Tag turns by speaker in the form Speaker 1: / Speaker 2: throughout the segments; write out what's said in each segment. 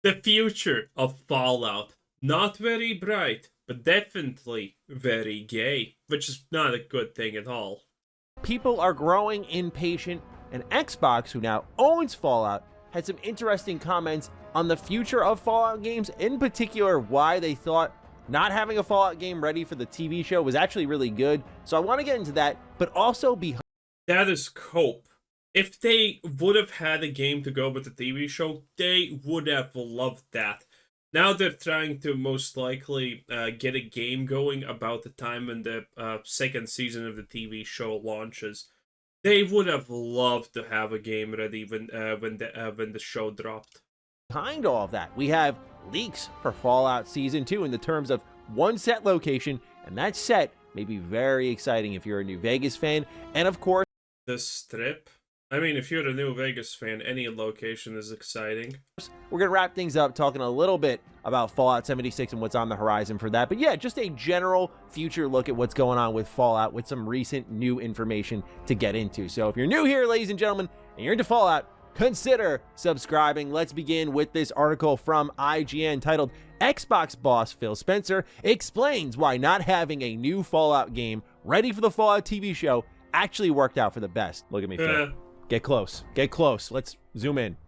Speaker 1: The future of Fallout. Not very bright, but definitely very gay, which is not a good thing at all.
Speaker 2: People are growing impatient, and Xbox, who now owns Fallout, had some interesting comments on the future of Fallout games, in particular why they thought not having a Fallout game ready for the TV show was actually really good. So I want to get into that, but also behind
Speaker 1: That is cope. If they would have had a game to go with the TV show, they would have loved that. Now they're trying to most likely get a game going about the time when the second season of the TV show launches. They would have loved to have a game ready when the show dropped.
Speaker 2: all of that, we have leaks for Fallout Season 2 in the terms of one set location, and that set may be very exciting if you're a New Vegas fan, and of course,
Speaker 1: The Strip. I mean, if you're a New Vegas fan, any location is exciting.
Speaker 2: we're going to wrap things up talking a little bit about Fallout 76 and what's on the horizon for that. But yeah, just a general future look at what's going on with Fallout with some recent new information to get into. So if you're new here, ladies and gentlemen, and you're into Fallout, consider subscribing. Let's begin with this article from IGN titled Xbox boss Phil Spencer explains why not having a new Fallout game ready for the Fallout TV show actually worked out for the best. Look at me, Phil. Get close. Get close. Let's zoom in.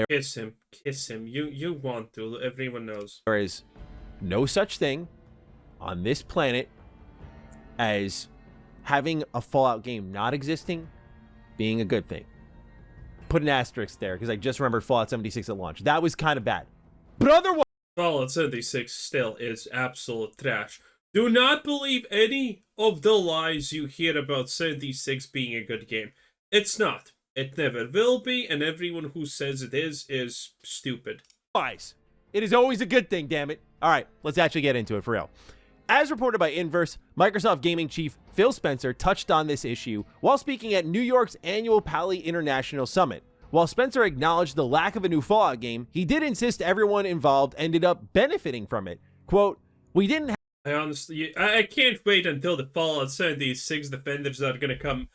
Speaker 1: Kiss him. Kiss him. You want to. Everyone knows.
Speaker 2: There is no such thing on this planet as having a Fallout game not existing being a good thing. Put an asterisk there because I just remembered Fallout 76 at launch. That was kind of bad. But otherwise,
Speaker 1: Fallout 76 still is absolute trash. Do not believe any of the lies you hear about 76 being a good game. It's not. It never will be, and everyone who says it is stupid.
Speaker 2: it is always a good thing, damn it. All right, let's actually get into it for real. As reported by Inverse, Microsoft gaming chief Phil Spencer touched on this issue while speaking at New York's annual Pali International Summit. While Spencer acknowledged the lack of a new Fallout game, he did insist everyone involved ended up benefiting from it. Quote, "We didn't have
Speaker 1: I honestly, I can't wait until the Fallout 76 defenders are gonna come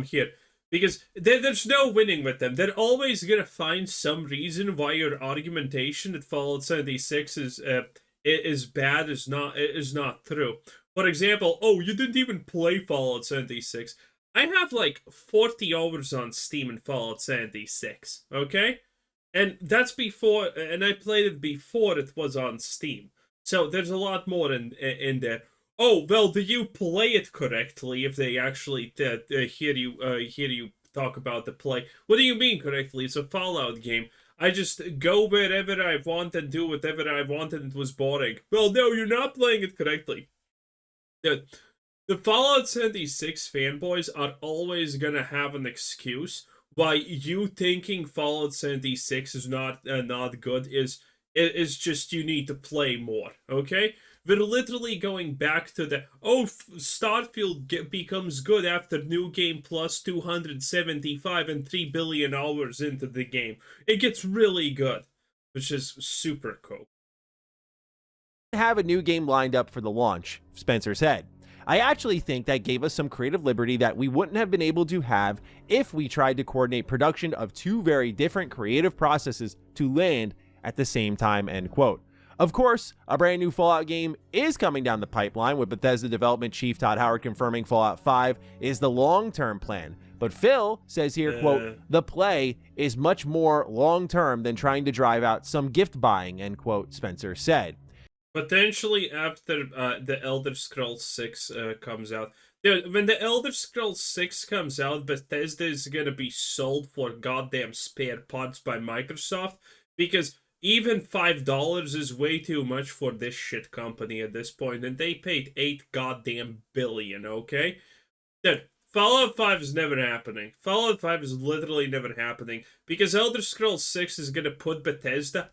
Speaker 1: here. Because there's no winning with them. They're always gonna find some reason why your argumentation that Fallout 76 is bad is not true. For example, oh, you didn't even play Fallout 76. I have like 40 hours on Steam in Fallout 76, okay? And that's before, and I played it before it was on Steam. So there's a lot more in there. Oh, well, do you play it correctly if they actually hear you talk about the play? What do you mean correctly? It's a Fallout game. I just go wherever I want and do whatever I want and it was boring. Well, no, you're not playing it correctly. The Fallout 76 fanboys are always gonna have an excuse why you thinking Fallout 76 is not good is just you need to play more, okay? We're literally going back to the, Starfield becomes good after New Game Plus 275 and 3 billion hours into the game. It gets really good, which is super cool.
Speaker 2: have a new game lined up for the launch," Spencer said. "I actually think that gave us some creative liberty that we wouldn't have been able to have if we tried to coordinate production of two very different creative processes to land at the same time," end quote. Of course, a brand new Fallout game is coming down the pipeline, with Bethesda development chief Todd Howard confirming Fallout 5 is the long-term plan. But Phil says here, quote, "The play is much more long-term than trying to drive out some gift buying," end quote, Spencer said.
Speaker 1: Potentially after the Elder Scrolls 6 comes out. Dude, when the Elder Scrolls 6 comes out, Bethesda is gonna be sold for goddamn spare parts by Microsoft, because even $5 is way too much for this shit company at this point, and they paid 8 goddamn billion, okay? Dude, Fallout 5 is never happening. Fallout 5 is literally never happening, because Elder Scrolls 6 is gonna put Bethesda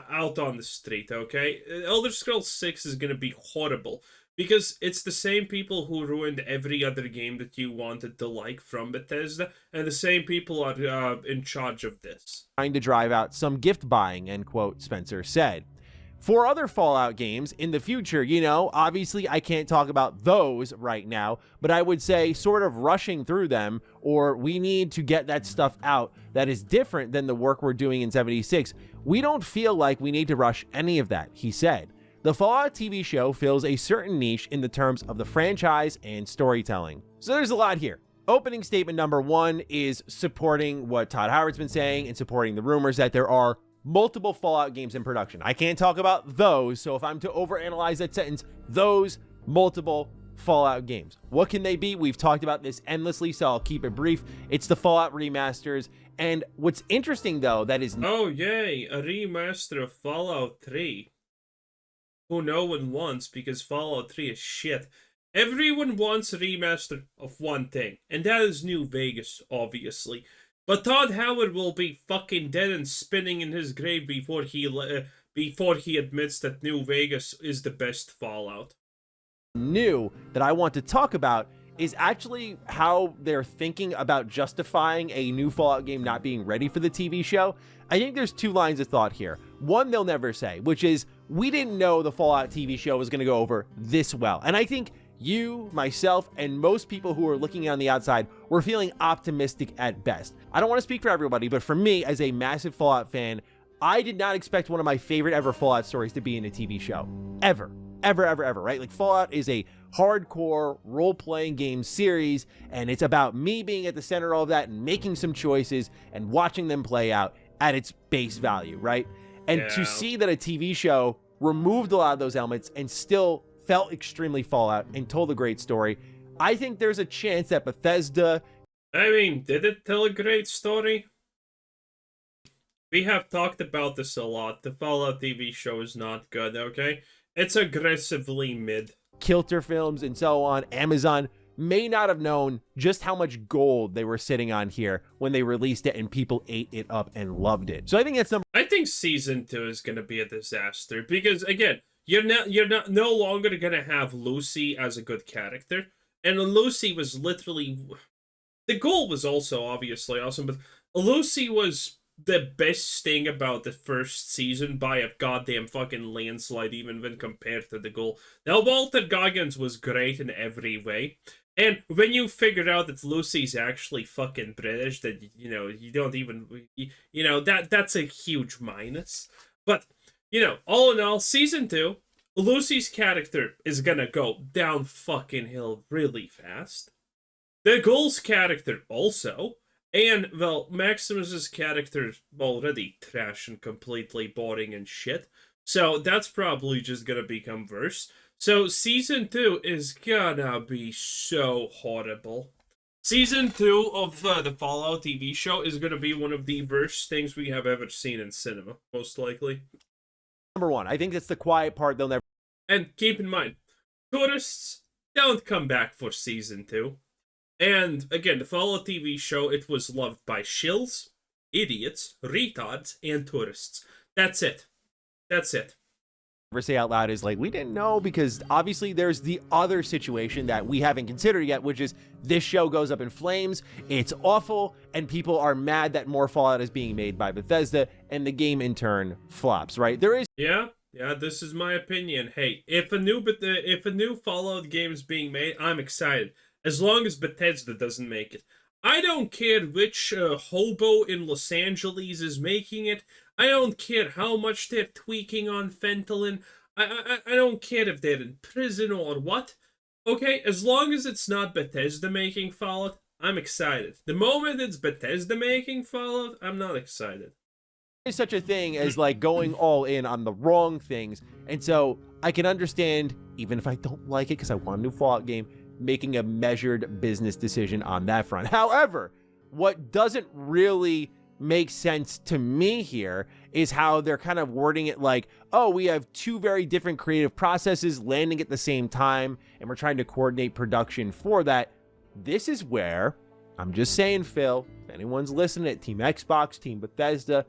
Speaker 1: out on the street, okay? Elder Scrolls 6 is gonna be horrible, because it's the same people who ruined every other game that you wanted to like from Bethesda, and the same people are in charge of this.
Speaker 2: Trying to drive out some gift buying, end quote, Spencer said. For other Fallout games in the future, you know, obviously I can't talk about those right now, but I would say sort of rushing through them, or we need to get that stuff out that is different than the work we're doing in 76. We don't feel like we need to rush any of that, he said. The Fallout TV show fills a certain niche in the terms of the franchise and storytelling. So there's a lot here. Opening statement number one is supporting what Todd Howard's been saying and supporting the rumors that there are multiple Fallout games in production. I can't talk about those, so if I'm to overanalyze that sentence, those multiple Fallout games. What can they be? We've talked about this endlessly, so I'll keep it brief. It's the Fallout remasters, and what's interesting, though, that is...
Speaker 1: Oh, yay, a remaster of Fallout 3. Who no one wants, because Fallout 3 is shit. Everyone wants a remaster of one thing, and that is New Vegas, obviously. But Todd Howard will be fucking dead and spinning in his grave before he admits that New Vegas is the best Fallout.
Speaker 2: New that I want to talk about is actually how they're thinking about justifying a new Fallout game not being ready for the TV show. I think there's two lines of thought here. One, they'll never say, which is, we didn't know the Fallout TV show was going to go over this well. And I think you, myself, and most people who are looking on the outside were feeling optimistic at best. I don't want to speak for everybody, but for me, as a massive Fallout fan, I did not expect one of my favorite ever Fallout stories to be in a TV show. Ever, right? Like, Fallout is a hardcore role-playing game series, and it's about me being at the center of that and making some choices and watching them play out at its base value, right? And to see that a TV show removed a lot of those elements and still felt extremely Fallout and told a great story, I think there's a chance that Bethesda...
Speaker 1: I mean, did it tell a great story? We have talked about this a lot. The Fallout TV show is not good, okay? It's aggressively mid.
Speaker 2: Kilter Films and so on, Amazon may not have known just how much gold they were sitting on here when they released it and people ate it up and loved it. So I think that's
Speaker 1: I think season 2 is going to be a disaster because, again, you're no longer going to have Lucy as a good character. And Lucy was literally... The goal was also obviously awesome, but Lucy was the best thing about the first season by a goddamn fucking landslide, even when compared to the goal. Now, Walter Goggins was great in every way. And when you figured out that Lucy's actually fucking British, that, you know, you don't even, you know, that's a huge minus. But, you know, all in all, season 2, Lucy's character is gonna go down fucking hill really fast. The Ghoul's character also. And, well, Maximus's character's already trash and completely boring and shit. So that's probably just gonna become worse. So season 2 is gonna be so horrible. Season 2 of the Fallout TV show is gonna be one of the worst things we have ever seen in cinema, most likely.
Speaker 2: Number one, I think that's the quiet part they'll never...
Speaker 1: And keep in mind, tourists don't come back for season 2. And, again, the Fallout TV show, it was loved by shills, idiots, retards, and tourists. That's it. That's it.
Speaker 2: Ever say out loud is like, we didn't know, because obviously there's the other situation that we haven't considered yet, which is this show goes up in flames, it's awful, and people are mad that more Fallout is being made by Bethesda, and the game in turn flops, right? There is...
Speaker 1: Yeah, this is my opinion. Hey, if a new Fallout game is being made, I'm excited. As long as Bethesda doesn't make it. I don't care which hobo in Los Angeles is making it. I don't care how much they're tweaking on fentanyl. I don't care if they're in prison or what. Okay, as long as it's not Bethesda making Fallout, I'm excited. The moment it's Bethesda making Fallout, I'm not excited.
Speaker 2: There's such a thing as like going all in on the wrong things. And so I can understand, even if I don't like it because I want a new Fallout game, making a measured business decision on that front. However, what doesn't really make sense to me here is how they're kind of wording it like, oh, we have two very different creative processes landing at the same time, and we're trying to coordinate production for that. This is where, I'm just saying, Phil, if anyone's listening at Team Xbox, Team Bethesda,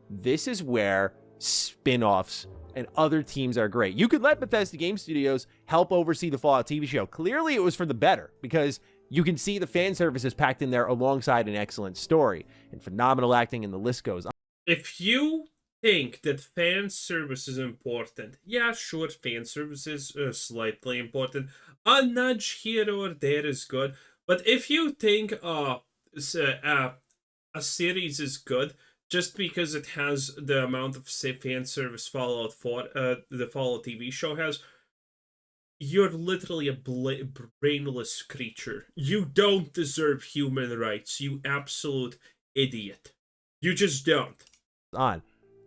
Speaker 2: this is where spin-offs and other teams are great. You could let Bethesda Game Studios help oversee the Fallout TV show. Clearly, it was for the better, because you can see the fan services packed in there alongside an excellent story and phenomenal acting, and the list goes on.
Speaker 1: If you think that fan service is important, yeah, sure, fan service is slightly important. A nudge here or there is good. But if you think a series is good just because it has the amount of say, fan service Fallout 4, the Fallout TV show has, you're literally a brainless creature. You don't deserve human rights, you absolute idiot. You just don't.
Speaker 2: On.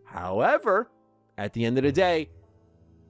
Speaker 2: However, at the end of the day,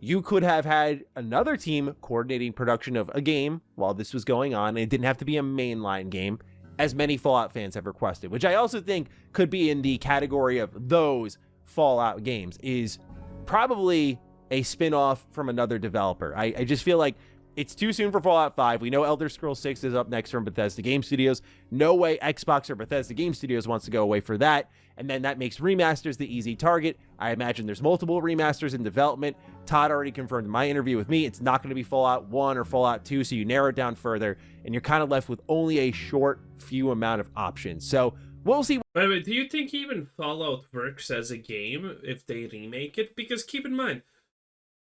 Speaker 2: you could have had another team coordinating production of a game while this was going on, and it didn't have to be a mainline game, as many Fallout fans have requested, which I also think could be in the category of those Fallout games, is probably a spin-off from another developer. I just feel like it's too soon for Fallout 5. We know Elder Scrolls 6 is up next from Bethesda Game Studios. No way Xbox or Bethesda Game Studios wants to go away for that. And then that makes remasters the easy target. I imagine there's multiple remasters in development. Todd already confirmed in my interview with me, it's not going to be Fallout 1 or Fallout 2, so you narrow it down further, and you're kind of left with only a short few amount of options. So we'll see.
Speaker 1: By the way, do you think even Fallout works as a game if they remake it? Because keep in mind,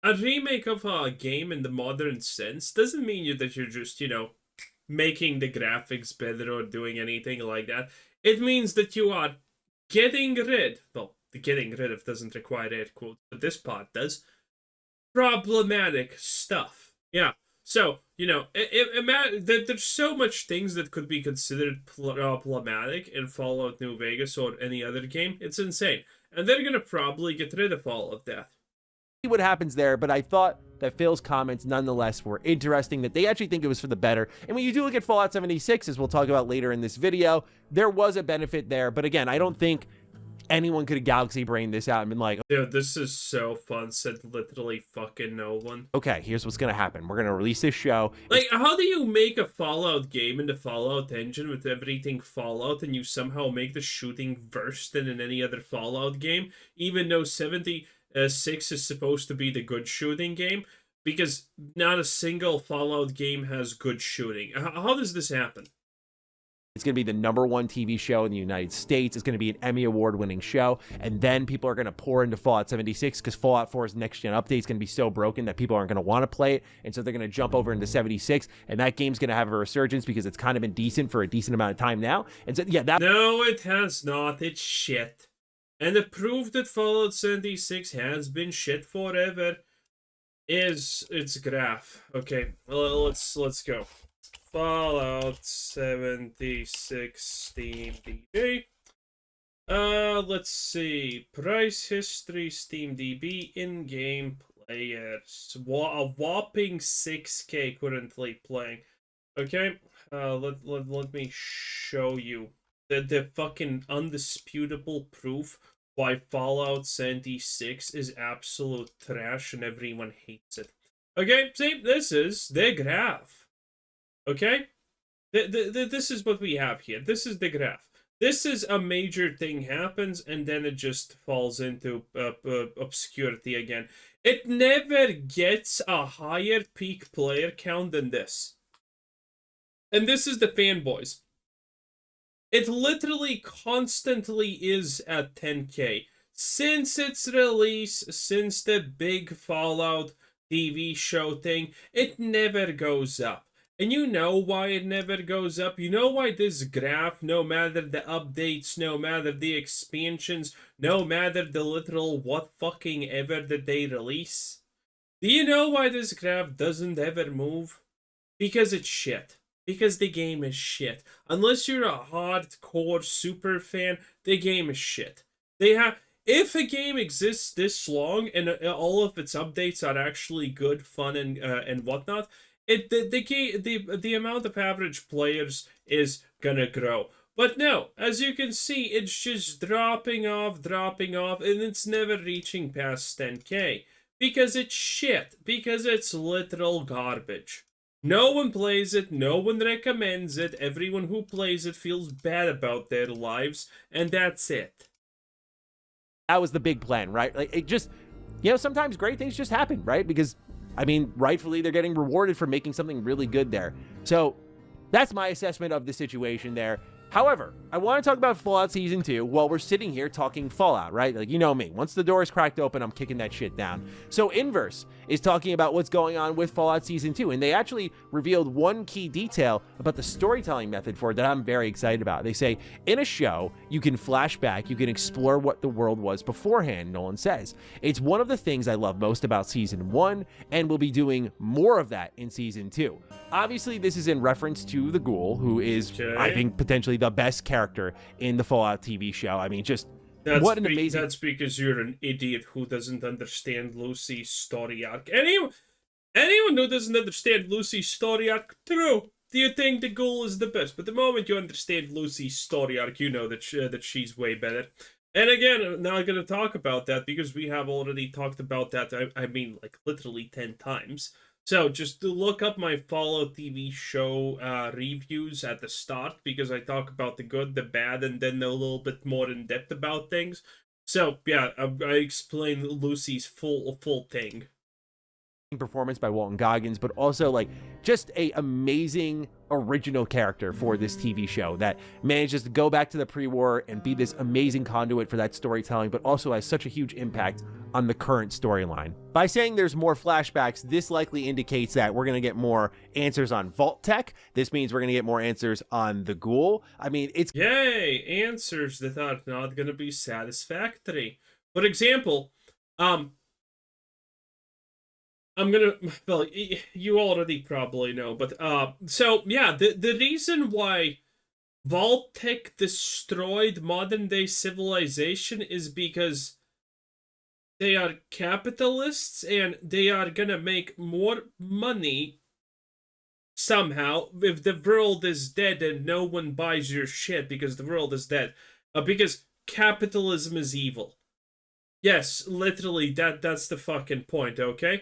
Speaker 1: a remake of a game in the modern sense doesn't mean that you're just, making the graphics better or doing anything like that. It means that you are getting rid of doesn't require air quotes, but this part does, problematic stuff. Yeah. So, there's so much things that could be considered problematic in Fallout New Vegas or any other game. It's insane. And they're going to probably get rid of all of that.
Speaker 2: What happens there, but I thought that Phil's comments nonetheless were interesting, that they actually think it was for the better. And when you do look at Fallout 76, as we'll talk about later in this video, there was a benefit there. But again, I don't think anyone could have galaxy brained this out and been like,
Speaker 1: dude, this is so fun, said literally fucking no one.
Speaker 2: Okay, here's what's gonna happen. We're gonna release this show.
Speaker 1: Like, how do you make a Fallout game in the Fallout engine with everything Fallout, and you somehow make the shooting worse than in any other Fallout game, even though 76 is supposed to be the good shooting game? Because not a single Fallout game has good shooting. How does this happen?
Speaker 2: It's going to be the #1 TV show in the United States. It's going to be an Emmy Award-winning show. And then people are going to pour into Fallout 76 because Fallout 4's next-gen update is going to be so broken that people aren't going to want to play it. And so they're going to jump over into 76. And that game's going to have a resurgence because it's kind of been decent for a decent amount of time now. And so, yeah, that...
Speaker 1: No, it has not. It's shit. And the proof that Fallout 76 has been shit forever is its graph. Okay, well, let's go. Fallout 76 Steam DB. Let's see. Price history Steam DB in-game players. A whopping 6K currently playing. Okay, let me show you the fucking undisputable proof why Fallout 76 is absolute trash and everyone hates it. Okay, see, this is the graph. Okay? This is what we have here. This is the graph. This is a major thing happens, and then it just falls into obscurity again. It never gets a higher peak player count than this. And this is the fanboys. It literally constantly is at 10K. Since its release, since the big Fallout TV show thing, it never goes up. And you know why it never goes up? You know why this graph, no matter the updates, no matter the expansions, no matter the literal what fucking ever that they release? Do you know why this graph doesn't ever move? Because it's shit. Because the game is shit. Unless you're a hardcore super fan, the game is shit. If a game exists this long and all of its updates are actually good, fun, and whatnot, the amount of average players is gonna grow. But no, as you can see, it's just dropping off, and it's never reaching past 10K. Because it's shit. Because it's literal garbage. No one plays it, no one recommends it, everyone who plays it feels bad about their lives, and that's it.
Speaker 2: That was the big plan, right? Like, it just, sometimes great things just happen, right? Because, rightfully they're getting rewarded for making something really good there. So that's my assessment of the situation there. However, I want to talk about Fallout Season 2 while we're sitting here talking Fallout, right? Like, you know me. Once the door is cracked open, I'm kicking that shit down. So Inverse is talking about what's going on with Fallout Season 2, and they actually revealed one key detail about the storytelling method for it that I'm very excited about. They say, in a show, you can flash back, you can explore what the world was beforehand, Nolan says. It's one of the things I love most about Season 1, and we'll be doing more of that in Season 2. Obviously, this is in reference to the Ghoul, who is, I think, potentially the best character in the Fallout TV show. I mean, just what an amazing...
Speaker 1: That's because you're an idiot who doesn't understand Lucy's story arc. Anyone who doesn't understand Lucy's story arc, true. Do you think the Ghoul is the best? But the moment you understand Lucy's story arc, you know that she's way better. And again, I'm not going to talk about that because we have already talked about that, I mean, like, literally 10 times. So, just to look up my Fallout TV show reviews at the start, because I talk about the good, the bad, and then a little bit more in depth about things. So, yeah, I explain Lucy's full thing.
Speaker 2: Performance by Walton Goggins, but also like just a amazing original character for this TV show that manages to go back to the pre-war and be this amazing conduit for that storytelling, but also has such a huge impact on the current storyline. By saying there's more flashbacks, this likely indicates that we're going to get more answers on Vault Tech. This means we're going to get more answers on the Ghoul. I mean, it's...
Speaker 1: Yay! Answers that are not going to be satisfactory. For example, I'm gonna, well, you already probably know, but, so, yeah, the reason why Vault-Tec destroyed modern-day civilization is because they are capitalists, and they are gonna make more money somehow if the world is dead and no one buys your shit because the world is dead. Because capitalism is evil. Yes, literally, that's the fucking point, okay?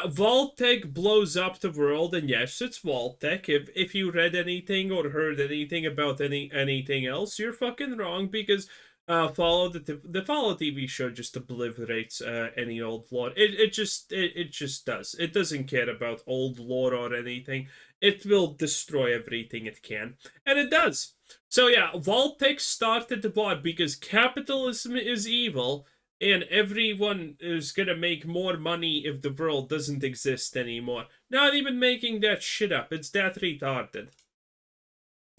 Speaker 1: Vault-Tec blows up the world, and yes, it's Vault-Tec. If you read anything or heard anything about anything else, you're fucking wrong, because the Fallout TV show just obliterates any old lore. It just does. It doesn't care about old lore or anything. It will destroy everything it can, and it does. So yeah, Vault-Tec started the war because capitalism is evil, and everyone is gonna make more money if the world doesn't exist anymore. Not even making that shit up. It's that retarded.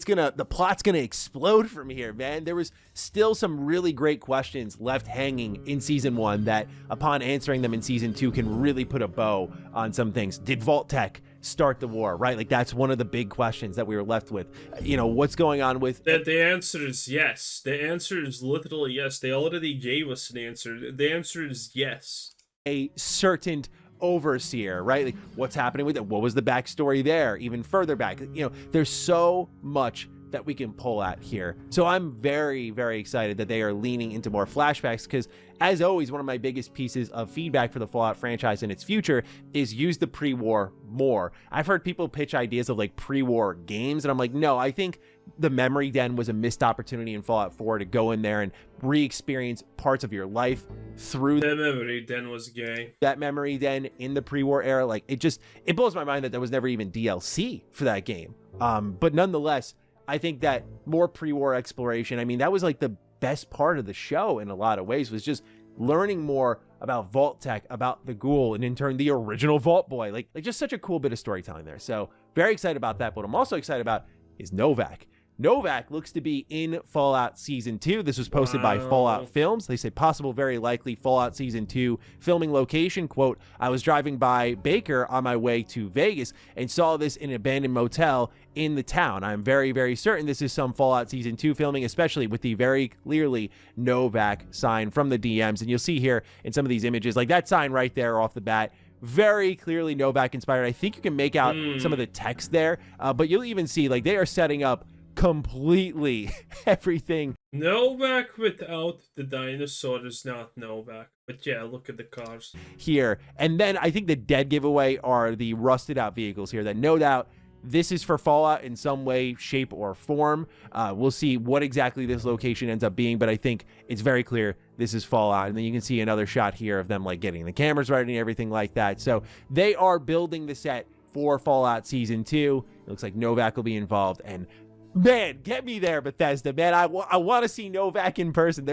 Speaker 2: The plot's gonna explode from here, man. There was still some really great questions left hanging in Season 1 that, upon answering them in Season 2, can really put a bow on some things. Did Vault-Tec start the war, right? Like, that's one of the big questions that we were left with. You know, what's going on with...
Speaker 1: The answer is yes. The answer is literally yes. They already gave us an answer. The answer is yes.
Speaker 2: A certain overseer, right? Like, what's happening with it? What was the backstory there? Even further back, you know, there's so much that we can pull at here. So I'm very, very excited that they are leaning into more flashbacks, because as always, one of my biggest pieces of feedback for the Fallout franchise and its future is use the pre-war more. I've heard people pitch ideas of like pre-war games, and I'm like, no, I think the Memory Den was a missed opportunity in Fallout 4 to go in there and re-experience parts of your life through...
Speaker 1: The Memory Den was gay.
Speaker 2: That Memory Den in the pre-war era, like, it blows my mind that there was never even DLC for that game. But nonetheless, I think that more pre-war exploration, I mean, that was like the best part of the show in a lot of ways, was just learning more about Vault-Tec, about the Ghoul, and in turn, the original Vault Boy. Like just such a cool bit of storytelling there. So very excited about that. But what I'm also excited about is Novak. Novak looks to be in Fallout Season 2. This was posted by Fallout Films. They say possible, very likely Fallout Season 2 filming location. Quote, I was driving by Baker on my way to Vegas and saw this in an abandoned motel in the town. I'm very, very certain this is some Fallout Season 2 filming, especially with the very clearly Novak sign from the DMs. And you'll see here in some of these images, like that sign right there off the bat, very clearly Novak inspired. I think you can make out some of the text there, but you'll even see like they are setting up completely everything.
Speaker 1: Novak without the dinosaur is not Novak. But yeah, look at the cars
Speaker 2: here. And then I think the dead giveaway are the rusted out vehicles here that no doubt this is for Fallout in some way, shape, or form. We'll see what exactly this location ends up being, but I think it's very clear this is Fallout. And then you can see another shot here of them like getting the cameras right and everything like that. So they are building the set for Fallout Season 2. It looks like Novak will be involved, and Man, get me there, Bethesda. Man, I want to see Novak in person.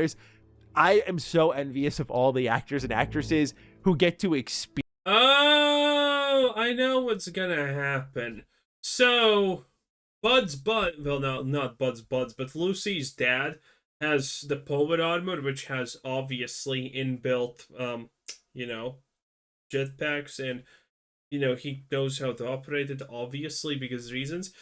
Speaker 2: I am so envious of all the actors and actresses who get to experience.
Speaker 1: Oh, I know what's gonna happen. So, well, no, not Bud's, but Lucy's dad has the Poet armor, which has obviously inbuilt, you know, jetpacks, and he knows how to operate it, obviously, because reasons.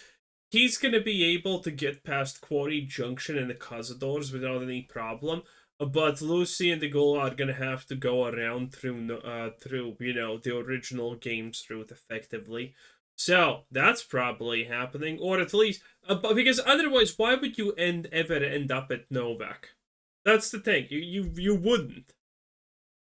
Speaker 1: He's gonna be able to get past Quarry Junction and the Cazadors without any problem. But Lucy and the Ghoul are gonna have to go around through the original game's route effectively. So that's probably happening, or at least because otherwise, why would you ever end up at Novak? That's the thing. You wouldn't.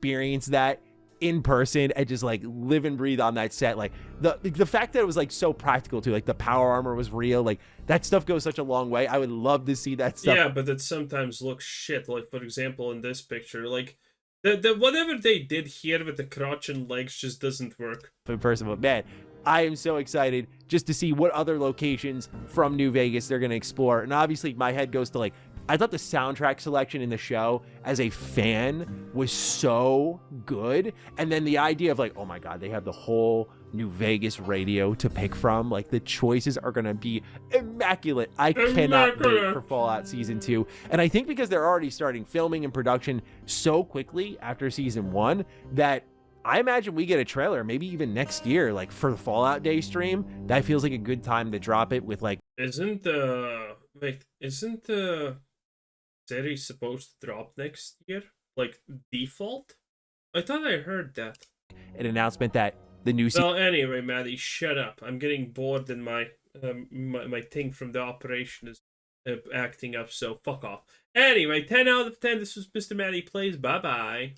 Speaker 2: That in person and just like live and breathe on that set. Like the fact that it was like so practical too, like the power armor was real, like that stuff goes such a long way. I would love to see that stuff.
Speaker 1: Yeah, but it sometimes looks shit. Like, for example, in this picture, like the whatever they did here with the crotch and legs just doesn't work
Speaker 2: in person. But man, I am so excited just to see what other locations from New Vegas they're going to explore. And obviously my head goes to like, I thought the soundtrack selection in the show as a fan was so good. And then the idea of like, oh my God, they have the whole New Vegas radio to pick from. Like the choices are going to be immaculate. I cannot wait for Fallout Season 2. And I think because they're already starting filming and production so quickly after Season 1 that I imagine we get a trailer maybe even next year, like for the Fallout Day stream. That feels like a good time to drop it with like...
Speaker 1: Isn't the series supposed to drop next year? Like default? I thought I heard that.
Speaker 2: An announcement that the new
Speaker 1: Well, anyway, Maddie, shut up. I'm getting bored and my thing from the operation is acting up, so fuck off. Anyway, 10 out of 10. This was Mr. Maddie Plays. Bye-bye.